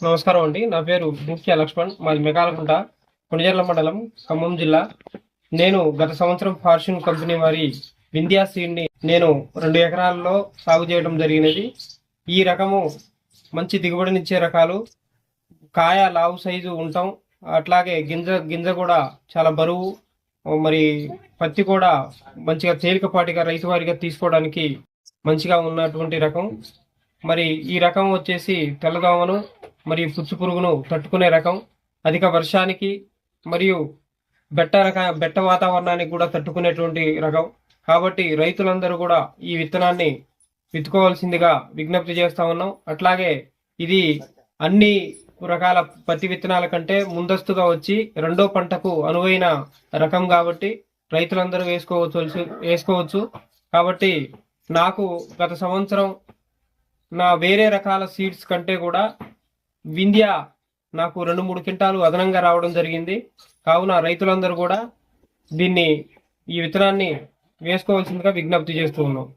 నమస్కారం అండి. నా పేరు ముఖ్య లక్ష్మణ్. మాది మెకాలకుంట, కొణిజర్ల మండలం, ఖమ్మం జిల్లా. నేను గత సంవత్సరం ఫార్చ్యూన్ కంపెనీ వారి వింధ్యా సీడ్ని నేను 2 ఎకరాల్లో సాగు చేయడం జరిగినది. ఈ రకము మంచి దిగుబడినిచ్చే రకాలు. కాయ లావు సైజు ఉంటాం, అట్లాగే గింజ కూడా చాలా బరువు. మరి పత్తి కూడా మంచిగా తేలికపాటిగా రైతు వారిగా తీసుకోవడానికి మంచిగా ఉన్నటువంటి రకం. మరి ఈ రకం వచ్చేసి తెల్లదోమను మరియు పుచ్చు పురుగును తట్టుకునే రకం. అధిక వర్షానికి మరియు బెట్ట వాతావరణానికి కూడా తట్టుకునేటువంటి రకం. కాబట్టి రైతులందరూ కూడా ఈ విత్తనాన్ని విత్తుకోవాల్సిందిగా విజ్ఞప్తి చేస్తా ఉన్నాం. అట్లాగే ఇది అన్ని రకాల పత్తి విత్తనాల కంటే ముందస్తుగా వచ్చి రెండో పంటకు అనువైన రకం కాబట్టి రైతులందరూ వేసుకోవచ్చు. కాబట్టి నాకు గత సంవత్సరం నా వేరే రకాల సీడ్స్ కంటే కూడా వింధ్యా నాకు 2-3 క్వింటాలు అదనంగా రావడం జరిగింది. కావున రైతులందరూ కూడా ఈ విత్తనాన్ని వేసుకోవాల్సిందిగా విజ్ఞప్తి చేస్తూ ఉన్నాం.